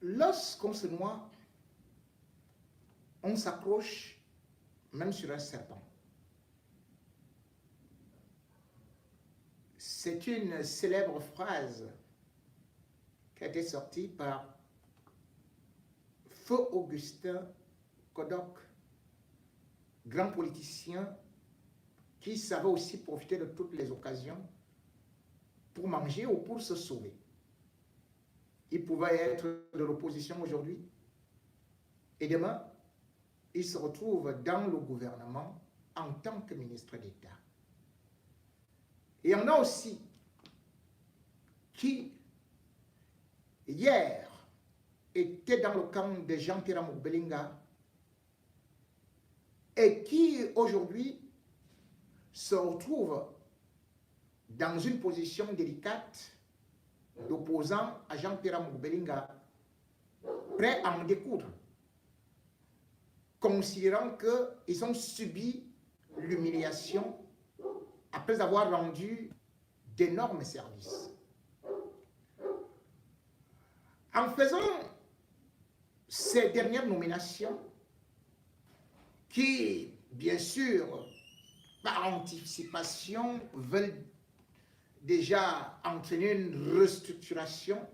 Lorsqu'on se noie, on s'accroche même sur un serpent. C'est une célèbre phrase qui a été sortie par Feu Augustin Kodok, grand politicien qui savait aussi profiter de toutes les occasions pour manger ou pour se sauver. Il pouvait être de l'opposition aujourd'hui et demain, il se retrouve dans le gouvernement en tant que ministre d'État. Et il y en a aussi qui, hier, étaient dans le camp de Jean-Pierre Amour-Bellinga et qui, aujourd'hui, se retrouvent dans une position délicate d'opposant à Jean-Pierre Amour-Bellinga, prêt à en découdre, considérant qu'ils ont subi l'humiliation après avoir rendu d'énormes services. En faisant ces dernières nominations, qui, bien sûr, par anticipation, veulent déjà entraîner une restructuration,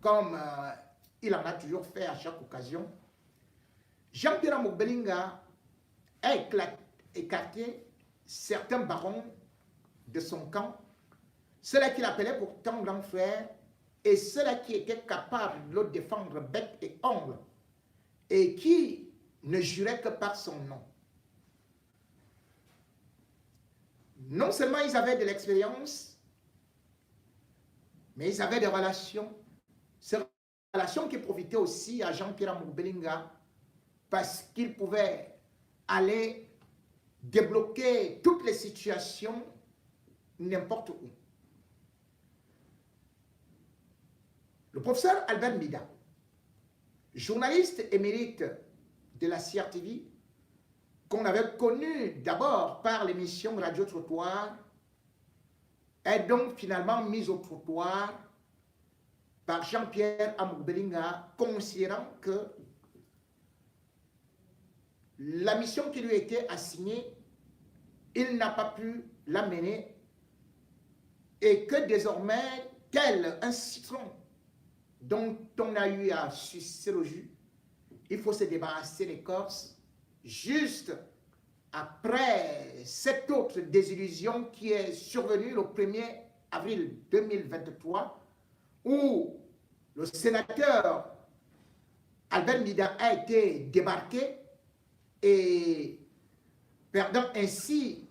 comme il en a toujours fait à chaque occasion, Jean-Pierre Amour-Bellinga a écarté certains barons de son camp, ceux-là qu'il appelait pourtant grand frère, et ceux-là qui étaient capables de le défendre bec et ongle, et qui ne juraient que par son nom. Non seulement ils avaient de l'expérience, mais ils avaient des relations. Ces relations qui profitaient aussi à Jean-Pierre Amour-Bellinga parce qu'il pouvait aller débloquer toutes les situations n'importe où. Le professeur Albert Mbida, journaliste émérite de la CRTV, qu'on avait connu d'abord par l'émission Radio Trottoir, est donc finalement mis au trottoir par Jean-Pierre Amour-Bellinga, considérant que la mission qui lui était assignée, il n'a pas pu la mener et que désormais, tel un citron dont on a eu à sucer le jus, il faut se débarrasser des l'écorce juste après cette autre désillusion qui est survenue le 1er avril 2023 où le sénateur Albert Mbida a été débarqué et perdant ainsi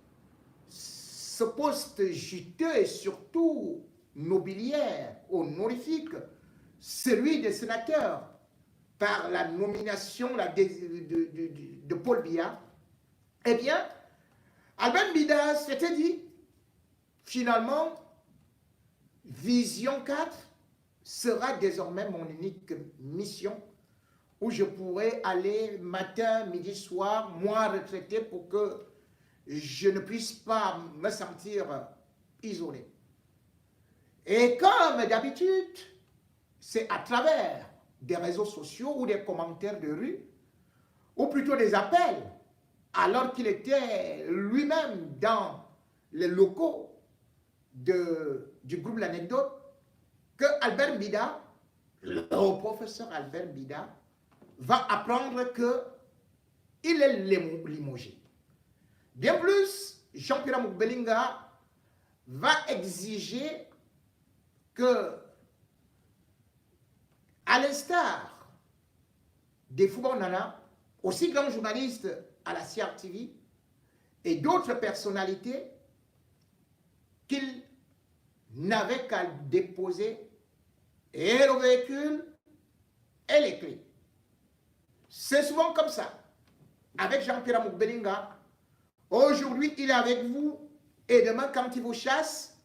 ce poste juteux et surtout nobiliaire, honorifique, celui des sénateurs, par la nomination de Paul Biya, eh bien, Albert Mbida s'était dit, finalement, Vision 4 sera désormais mon unique mission, où je pourrai aller matin, midi, soir, moi retraité, pour que je ne puisse pas me sentir isolé. Et comme d'habitude, c'est à travers des réseaux sociaux ou des commentaires de rue, ou plutôt des appels, alors qu'il était lui-même dans les locaux du groupe L'Anecdote, que Albert Mbida, le professeur Albert Mbida, va apprendre qu'il est limogé. Bien plus, Jean-Pierre Amour-Bellinga va exiger que, à l'instar des Fouba Nana, aussi grand journaliste à la CRTV, et d'autres personnalités, qu'il n'avait qu'à déposer et le véhicule et les clés. C'est souvent comme ça. Avec Jean-Pierre Amour-Bellinga, aujourd'hui il est avec vous, et demain quand il vous chasse,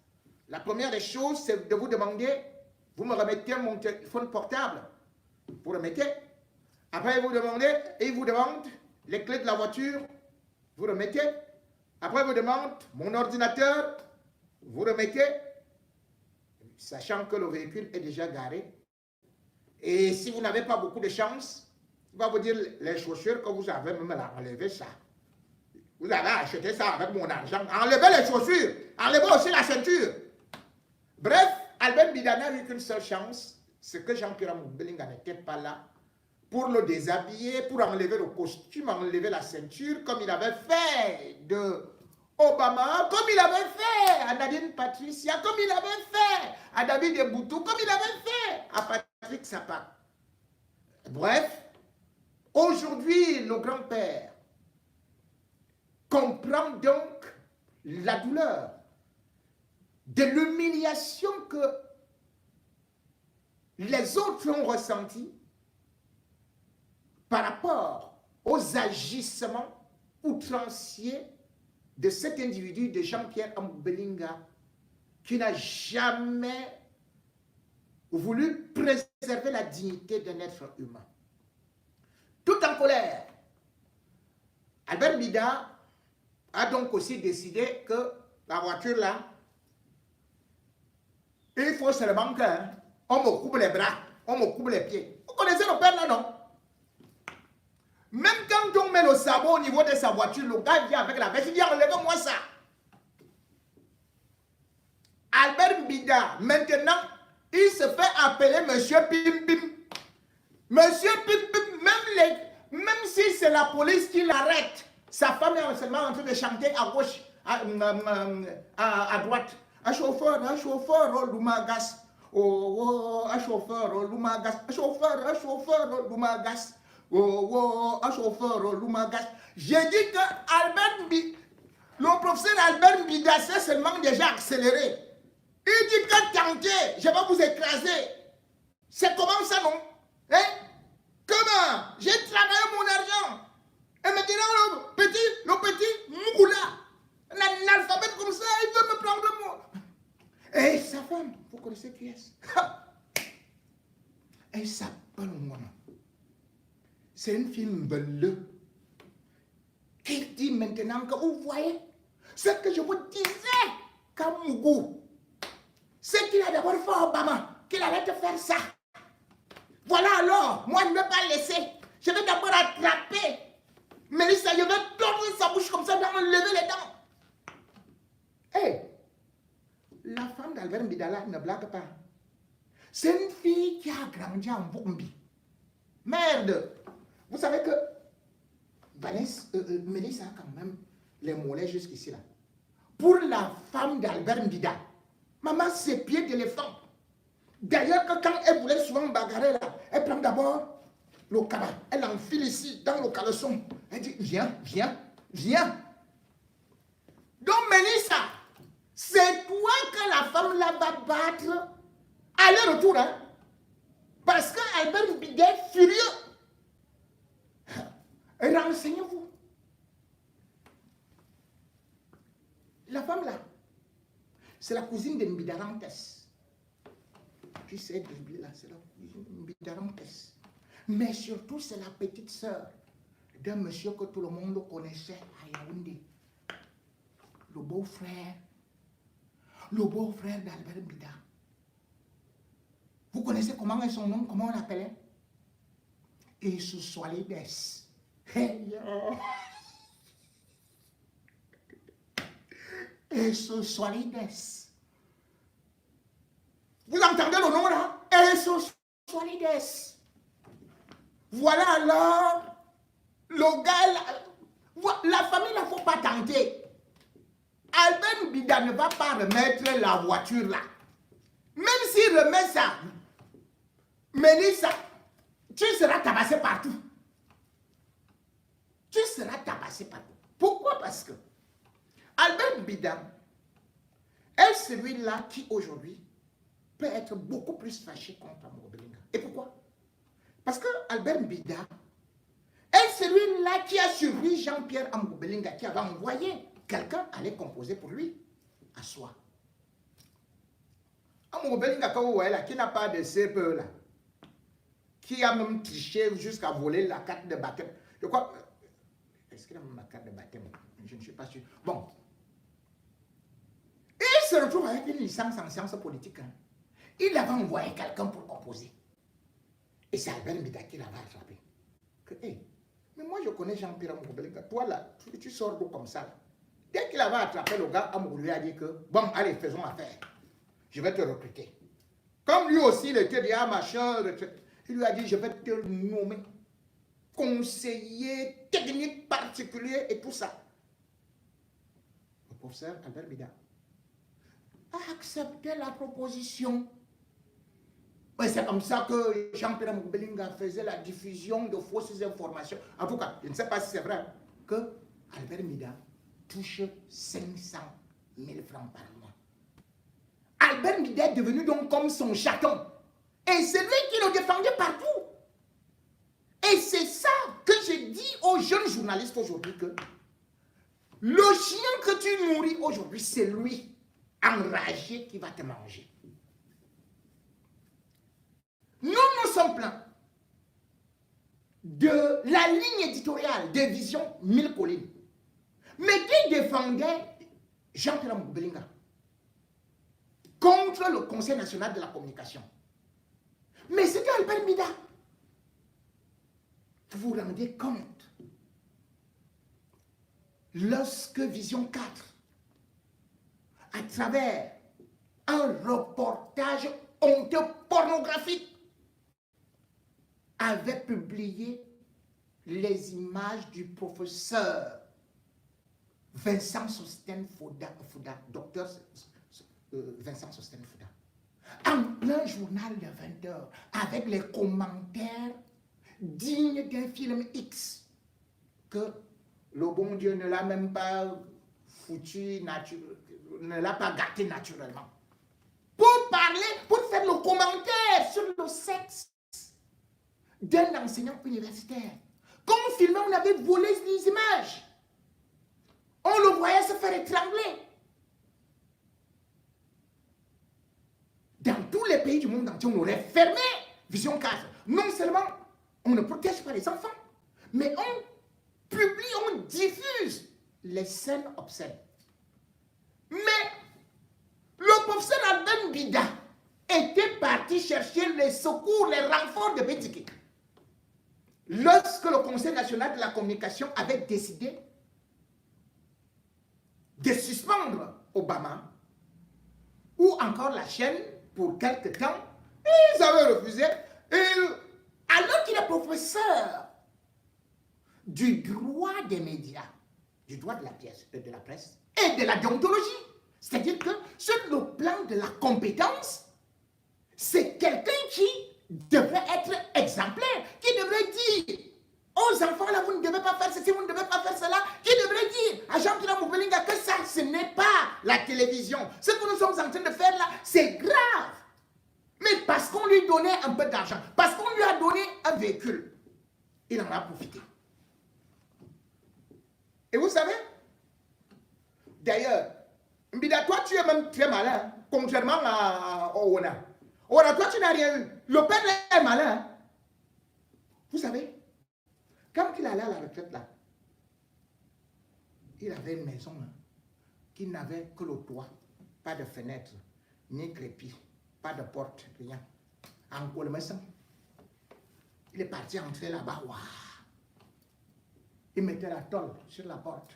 la première des choses c'est de vous demander, vous me remettez mon téléphone portable, vous remettez, après vous demandez, et il vous demande les clés de la voiture, vous remettez, après vous demande mon ordinateur, vous remettez, sachant que le véhicule est déjà garé, Et si vous n'avez pas beaucoup de chance, il va vous dire les chaussures que vous avez, même enlever ça. Vous avez acheté ça avec mon argent. Enlevez les chaussures. Enlevez aussi la ceinture. Bref, Albert Bida n'a eu qu'une seule chance. C'est que Jean-Pierre Moubelinga n'était pas là pour le déshabiller, pour enlever le costume, enlever la ceinture, comme il avait fait de Obama, comme il avait fait à Nadine Patricia, comme il avait fait à David Eboutou, comme il avait fait à Patrick Sapa. Bref, aujourd'hui, le grand-père comprend donc la douleur de l'humiliation que les autres ont ressenti par rapport aux agissements outranciers de cet individu, de Jean-Pierre Moubelinga, qui n'a jamais voulu préserver la dignité d'un être humain. Tout en colère, Albert Bida a donc aussi décidé que la voiture là, il faut seulement qu'on me coupe les bras, on me coupe les pieds. Vous connaissez le père là, non? Même quand on met le sabot au niveau de sa voiture, le gars vient avec la veste, il dit enlevez-moi ça. Albert Bida, maintenant, il se fait appeler Monsieur Pim Pim. Monsieur Pim Pim, même si c'est la police qui l'arrête, sa femme est seulement en train de chanter à gauche, à droite. Un chauffeur, oh, Lumagas. Oh, un chauffeur, oh, Lumagas. Un chauffeur, oh, Lumagas. Oh, un chauffeur, oh, Lumagas. J'ai dit que le professeur Albert Bida s'est seulement déjà accéléré. Il dit que tentez, je vais vous écraser. C'est comment ça, non? Hein? Comment? J'ai travaillé mon argent. Et maintenant, le petit Moukoula, un analphabète comme ça, il veut me prendre moi. Et sa femme, vous connaissez qui est-ce? Elle s'appelle moi. C'est une fille bleue qui dit maintenant que vous voyez ce que je vous disais, Kamougou. C'est qu'il a d'abord fait Obama, qu'il allait te faire ça. Voilà alors, moi je ne vais pas laisser. Je vais d'abord attraper Mélissa, je vais tordre sa bouche comme ça, lever les dents. Hé, la femme d'Albert Bidala ne blague pas. C'est une fille qui a grandi en Bumbi. Merde. Vous savez que Mélissa a quand même les mollets jusqu'ici là. Pour la femme d'Albert Bida, maman, c'est pieds d'éléphant. D'ailleurs, quand elle voulait souvent bagarrer là, elle prend d'abord le cabas, elle enfile ici, dans le caleçon. Elle dit, viens, viens, viens. Donc, Mélissa, c'est toi que la femme là va battre aller-retour, hein? Parce qu'Albert Bida est furieux. Renseignez-vous. La femme là, c'est la cousine de Mbidarantes. Tu sais, là, c'est la cousine de Mbidarantes. Mais surtout, c'est la petite sœur d'un monsieur que tout le monde connaissait à Yaoundé. Le beau-frère d'Albert Bida. Vous connaissez comment est son nom, comment on l'appelait? Jesus Solides. Hey, Jesus Solides. Vous entendez le nom là? Jesus Solides. Voilà alors le gars là. La famille, il ne faut pas tenter. Albert Bida ne va pas remettre la voiture là. Même s'il remet ça, Mélissa, tu seras tabassé partout. Tu seras tabassé partout. Pourquoi? Parce que Albert Bida est celui-là qui aujourd'hui peut être beaucoup plus fâché contre Moubelinga. Et pourquoi? Parce que Albert Bida est celui-là qui a surpris Jean-Pierre Moubelinga, qui avait envoyé quelqu'un aller composer pour lui à soi. Moubelinga, qui n'a pas de CPE là, qui a même triché jusqu'à voler la carte de baptême. Je crois. Est-ce qu'il a même ma carte de baptême? Je ne suis pas sûr. Bon. Et il se retrouve avec une licence en sciences politiques. Hein. Il avait envoyé quelqu'un pour composer. Et c'est Albert Mida qui l'avait attrapé. Que, hey, mais moi je connais Jean-Pierre Amourbelinga. Toi là, tu sors d'où comme ça là? Dès qu'il avait attrapé le gars, Amour lui a dit que, bon, allez, faisons affaire. Je vais te recruter. Comme lui aussi, il était dit, ah machin, il lui a dit, je vais te nommer conseiller technique particulier et tout ça. Le professeur Albert Mida a accepté la proposition. C'est comme ça que Jean-Pierre Amourbelinga faisait la diffusion de fausses informations. En tout cas, je ne sais pas si c'est vrai, que Albert Mida touche 500 000 francs par mois. Albert Mida est devenu donc comme son chaton. Et c'est lui qui le défendait partout. Et c'est ça que je dis aux jeunes journalistes aujourd'hui, que le chien que tu nourris aujourd'hui, c'est lui, enragé, qui va te manger. Nous sommes pleins de la ligne éditoriale des visions Mille Collines, mais qui défendait Jean-Pierre Amourbelinga contre le Conseil national de la communication. Mais c'était Albert Mida. Vous vous rendez compte, lorsque Vision 4, à travers un reportage honteux pornographique, avait publié les images du professeur Vincent Sostène Fouda, docteur Vincent Sostène Fouda, en plein journal de 20 heures, avec les commentaires dignes d'un film X, que le bon Dieu ne l'a même pas foutu, ne l'a pas gâté naturellement. Pour parler, pour faire le commentaire sur le sexe d'un enseignant universitaire. Quand on filmait, on avait volé les images. On le voyait se faire étrangler. Dans tous les pays du monde entier, on aurait fermé Vision 4. Non seulement on ne protège pas les enfants, mais on publie, on diffuse les scènes obscènes. Mais le professeur Albert Mida était parti chercher les secours, les renforts de Bédiké. Lorsque le Conseil national de la communication avait décidé de suspendre Obama, ou encore la chaîne pour quelque temps, ils avaient refusé. Alors qu'il est professeur du droit des médias, du droit de la presse et de la déontologie, c'est-à-dire que sur le plan de la compétence, c'est quelqu'un qui devrait être exemplaire, qui devrait dire aux enfants là, vous ne devez pas faire ceci, vous ne devez pas faire cela, qui devrait dire à Jean-Pierre Amourbelinga que ça, ce n'est pas la télévision. Ce que nous sommes en train de faire là, c'est grave. Mais parce qu'on lui donnait un peu d'argent, parce qu'on lui a donné un véhicule, il en a profité. Et vous savez, d'ailleurs, Mbida, toi tu es même très malin, contrairement à Oona. Oona, toi tu n'as rien eu. Le père est malin. Vous savez, quand il allait à la retraite là, il avait une maison là, qui n'avait que le toit, pas de fenêtre, ni crépi, pas de porte, rien. En Colmesan, il est parti entrer là-bas. Wow. Il mettait la tôle sur la porte.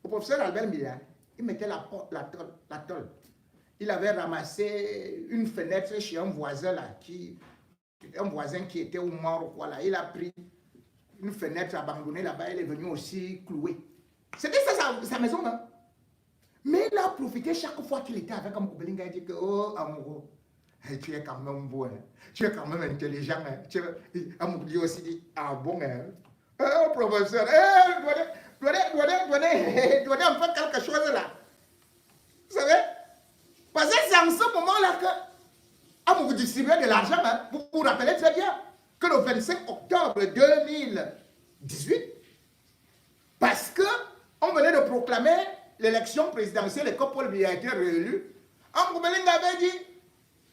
Le professeur Albert Mida, il mettait la tôle. Il avait ramassé une fenêtre chez un voisin là, un voisin qui était au mort, voilà. Il a pris une fenêtre abandonnée là-bas, il est venu aussi clouer. C'était ça sa maison, hein. Mais il a profité chaque fois qu'il était avec Amourbelinga, il dit que, oh, amoureux, tu es quand même beau, hein. Tu es quand même intelligent. Hein. Amourbelinga aussi dit, ah bon, hein. Oh, professeur, donnez un peu quelque chose là. Vous savez? Parce que c'est en ce moment-là que Amourbelinga distribuait de l'argent, hein. Vous vous rappelez très bien que le 25 octobre 2018, parce qu'on venait de proclamer l'élection présidentielle et que Paul Biya a été réélu, Amourbelinga avait dit,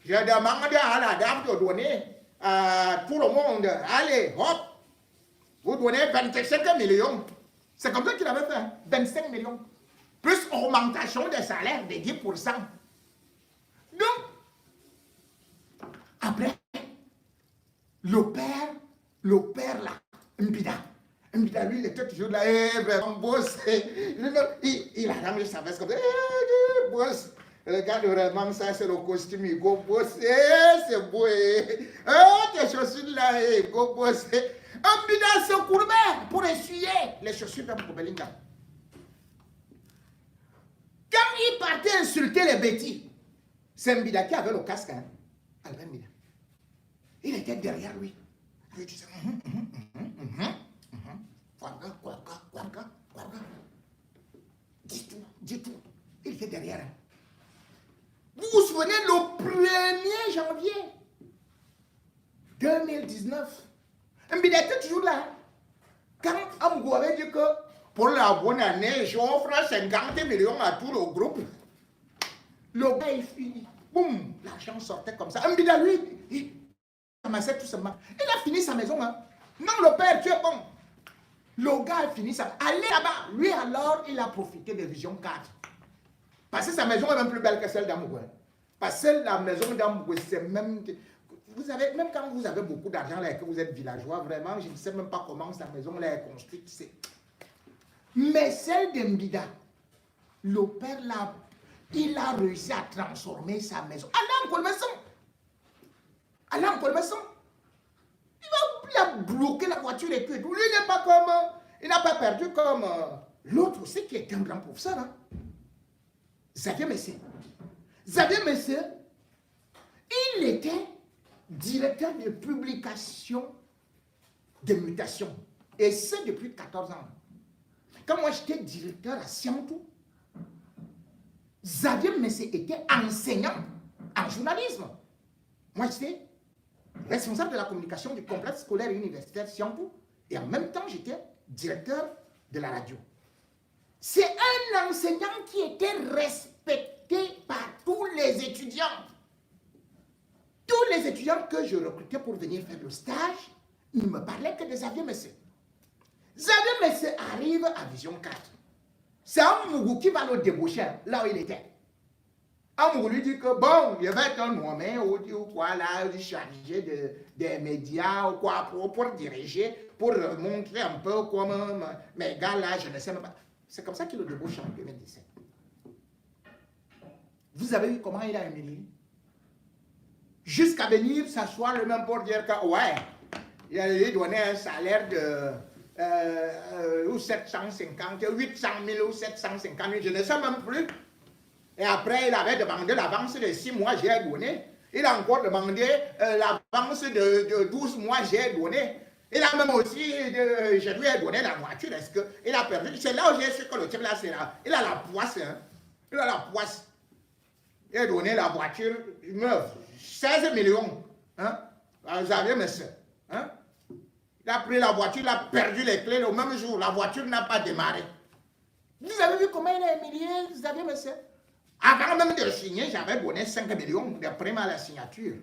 je demande à la dame de donner à tout le monde, allez, hop, vous donnez 25 millions. C'est comme ça qu'il avait fait, 25 millions. Plus augmentation des salaires de 10%. Donc, après, le père là, Mbida, lui, il était toujours là, vraiment boss. Il a ramené sa veste comme ça, boss. Regarde vraiment ça, c'est le costume, go boss. C'est beau, tes chaussures là, go boss. Mbida se courbait pour essuyer les chaussures de Moubelinga. Quand il partait insulter les bêtis, c'est Mbida qui avait le casque, hein? Albert Mbida. Il était derrière lui. Il disait, dis tout. Il était derrière. Vous vous souvenez, le 1er janvier 2019, Mbida était toujours là. Quand Amgou avait dit que pour la bonne année, j'offre 50 millions à tout le groupe, le gars est fini. Boum, l'argent sortait comme ça. Mbida, lui, il ramassait tout simplement. Il a fini sa maison. Hein. Non, le père, tu es bon. Le gars a fini sa maison. Allez là-bas. Lui, alors, il a profité de Vision 4. Parce que sa maison est même plus belle que celle d'Amougou. Parce que la maison d'Amougou, c'est même... Vous savez, même quand vous avez beaucoup d'argent là et que vous êtes villageois, vraiment, je ne sais même pas comment sa maison là est construite. Mais celle d'Mbida, le père là, il a réussi à transformer sa maison. Allez en Colmesson. Il a bloqué la voiture et tout. Lui, il n'est pas comme... Il n'a pas perdu comme l'autre aussi qui est un grand professeur. Hein? Xavier Messé. Il était directeur de publication de mutation. Et c'est depuis 14 ans. Quand moi j'étais directeur à Siamtou, Xavier Messé était enseignant en journalisme. Moi j'étais responsable de la communication du complexe scolaire et universitaire Siamtou. Et en même temps j'étais directeur de la radio. C'est un enseignant qui était respecté par tous les étudiants. Tous les étudiants que je recrutais pour venir faire le stage, ils ne me parlaient que de Xavier Messé. Xavier Messé arrive à Vision 4. C'est Amougou qui va le débaucher là où il était. Amougou lui dit que bon, il va être un homme ou quoi là, chargé des médias ou quoi pour diriger, pour montrer un peu comment mes gars là, je ne sais même pas. C'est comme ça qu'il le débauche en 2017. Vous avez vu comment il a humilié? Jusqu'à venir s'asseoir le même pour dire que ouais, il a lui donné un salaire de 750, 800 000 ou 750 000, je ne sais même plus. Et après, il avait demandé l'avance de 6 mois, j'ai donné. Il a encore demandé l'avance de 12 mois, j'ai donné. Il a même aussi, je lui ai donné la voiture, est-ce qu'il a perdu? C'est là où j'ai su que le type là, c'est là. Il a la poisse, hein. Il a la poisse. Il a donné la voiture neuve, 16 millions. Hein? Xavier Messé. Hein? Il a pris la voiture, il a perdu les clés le même jour. La voiture n'a pas démarré. Vous avez vu comment il a humilié Xavier Messé? Avant même de signer, j'avais donné 5 millions de prime à la signature.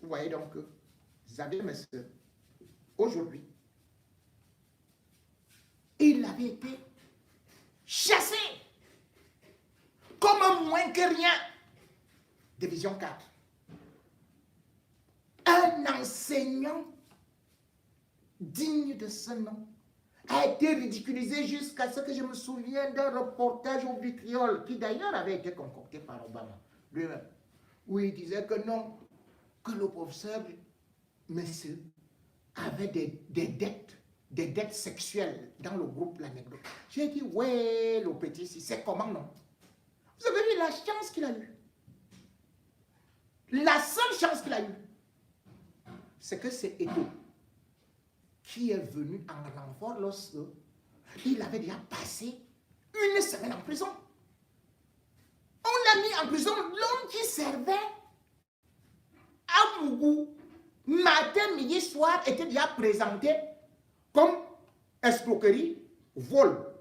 Vous voyez donc que Xavier Messé, aujourd'hui, il avait été chassé comme un moins que rien de Vision 4. Un enseignant digne de ce nom a été ridiculisé jusqu'à ce que je me souviens d'un reportage au vitriol qui d'ailleurs avait été concocté par Obama lui-même, où il disait que non, que le professeur Messé avait des dettes sexuelles dans le groupe L'Anecdote. J'ai dit, ouais, le petit, c'est comment non? Vous avez vu la chance qu'il a eue? La seule chance qu'il a eue, c'est que c'est Edo qui est venu en renfort lorsque il avait déjà passé une semaine en prison. On l'a mis en prison, l'homme qui servait à Mougou, matin, midi, soir, était déjà présenté comme escroquerie, vol,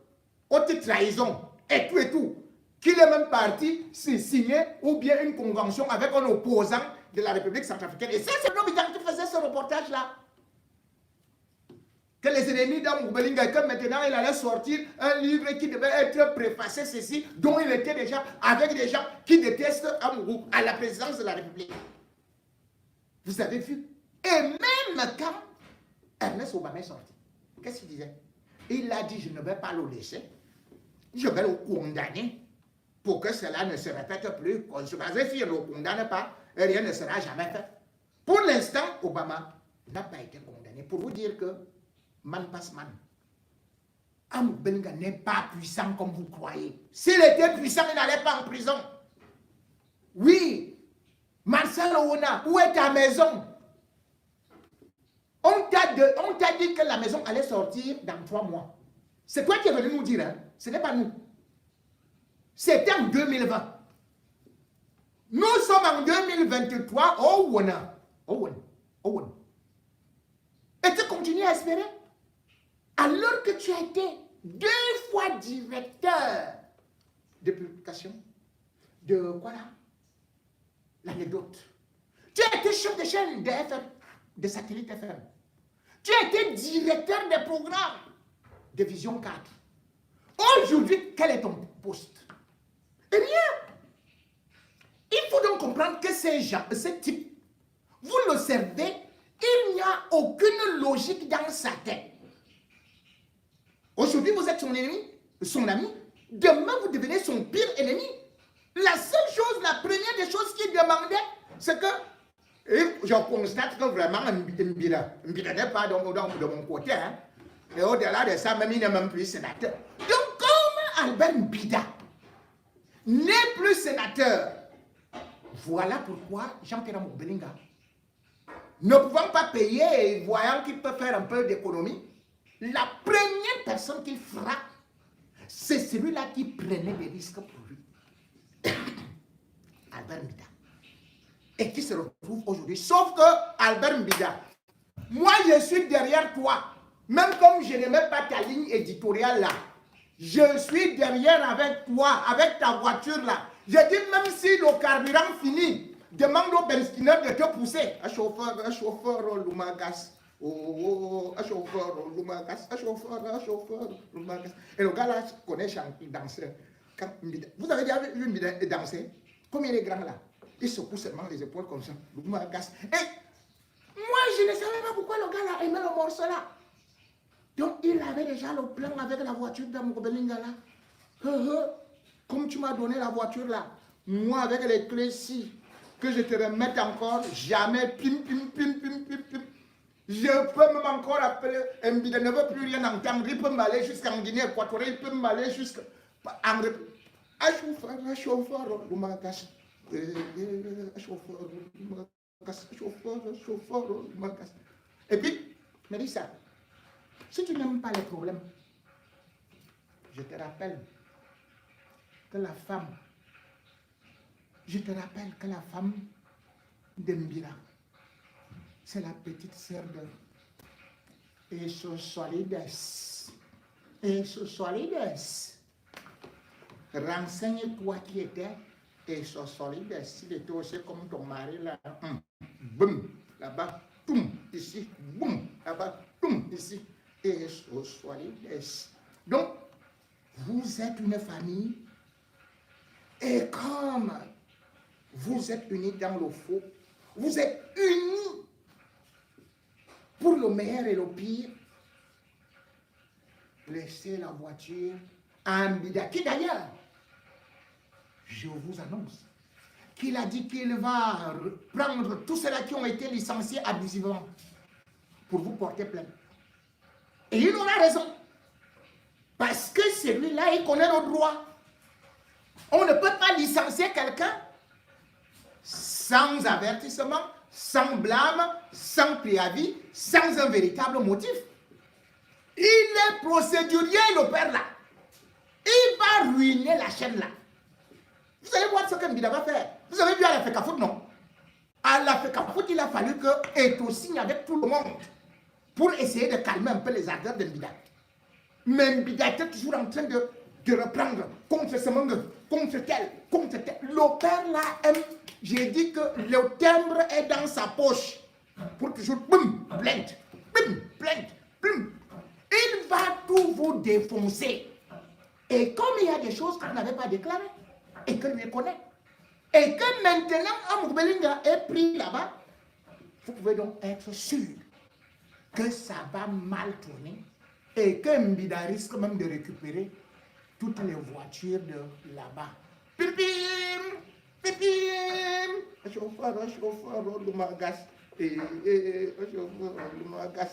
haute trahison, et tout. Qu'il est même parti se signer ou bien une convention avec un opposant de la République centrafricaine. Et c'est l'homme qui faisait ce reportage-là. Que les ennemis d'Amoubelinga, que maintenant il allait sortir un livre qui devait être préfacé, ceci, dont il était déjà avec des gens qui détestent Amougou à la présidence de la République. Vous avez vu? Et même quand Ernest Obama est sorti, qu'est-ce qu'il disait? Il a dit, je ne vais pas le laisser. Je vais le condamner pour que cela ne se répète plus. Parce si on ne le condamne pas, rien ne sera jamais fait. Pour l'instant, Obama n'a pas été condamné. Pour vous dire que man passe man. Amadou Bellinga n'est pas puissant comme vous croyez. S'il était puissant, il n'allait pas en prison. Oui, Marcel Ouna, où est ta maison? On t'a dit que la maison allait sortir dans 3 mois. C'est toi qui es venu nous dire, hein? Ce n'est pas nous. C'était en 2020. Nous sommes en 2023. Owen. Et tu continues à espérer? Alors que tu as été 2 fois directeur de publication. De quoi là? L'anecdote. Tu as été chef de chaîne de FM, de satellite FM. Tu as été directeur des programmes de Vision 4. Aujourd'hui, quel est ton poste? Rien. Il faut donc comprendre que ces gens, ce type, vous l'observez, il n'y a aucune logique dans sa tête. Aujourd'hui, vous êtes son ennemi, son ami. Demain, vous devenez son pire ennemi. La seule chose, la première des choses qu'il demandait, c'est que, et je constate que vraiment, Mbida n'est pas de mon côté. Hein. Et au-delà de ça, même il n'est même plus sénateur. Donc, comme Albert Mbida n'est plus sénateur, voilà pourquoi Jean-Pierre Bellinga, ne pouvant pas payer et voyant qu'il peut faire un peu d'économie, la première personne qu'il frappe, c'est celui-là qui prenait des risques pour lui. Albert Mbida. Et qui se retrouve aujourd'hui. Sauf que Albert Mbida, moi je suis derrière toi. Même comme je n'aimais pas ta ligne éditoriale là. Je suis derrière avec toi, avec ta voiture là. Je dis même si le carburant finit, demande au benzineur de te pousser. Un chauffeur, Lumagas. Un chauffeur, Lumagas. Et le gars là connaît chanter, danser. Vous avez déjà vu Mbida danser? Comme il est grand là, il secoue seulement les épaules comme ça. Et moi, je ne savais pas pourquoi le gars là aimait le morceau là. Donc, il avait déjà le plan avec la voiture d'Amadou Bellinga là. Comme tu m'as donné la voiture là, moi avec les clés ci, que je te remette encore, jamais, pim. Je peux même encore appeler, Mbida ne veut plus rien entendre, il peut m'aller jusqu'en Guinée équatoriale, il peut m'aller jusqu'en... Un chauffeur, Et puis, Mélissa, si tu n'aimes pas les problèmes, je te rappelle que la femme de Mbira, c'est la petite sœur de Esosolides. Renseigne-toi qui était Esosolides. S'il était aussi comme ton mari là. Boum, là-bas, boum, ici, boum, là-bas, boum, ici. Esosolides. Donc, vous êtes une famille. Et comme vous êtes unis dans le faux, vous êtes unis pour le meilleur et le pire. Laissez la voiture à Mbida, qui d'ailleurs, je vous annonce, qu'il a dit qu'il va prendre tous ceux-là qui ont été licenciés abusivement pour vous porter plainte. Et il aura raison. Parce que celui-là, il connaît le droit. On ne peut pas licencier quelqu'un sans avertissement, sans blâme, sans préavis, sans un véritable motif. Il est procédurier, le père là. Il va ruiner la chaîne là. Vous allez voir ce que Mbida va faire. Vous avez vu à la FECAFOOT, non? À la FECAFOOT, il a fallu qu'Eto signe avec tout le monde pour essayer de calmer un peu les ardeurs de Mbida. Mais Mbida était toujours en train de reprendre contre ce monde, contre tel. Le père là aime, j'ai dit que le timbre est dans sa poche. Pour toujours, boum, plainte, boum, plainte, boum. Il va tout vous défoncer. Et comme il y a des choses que vous n'avez pas déclarées, et que lui connaît, et que maintenant Amadou Bellinga est pris là-bas, Vous pouvez donc être sûr que ça va mal tourner et que Mbida risque même de récupérer toutes les voitures de là-bas. Pipim! Pipim! Chauffeur, le magas. Chauffeur, le magas.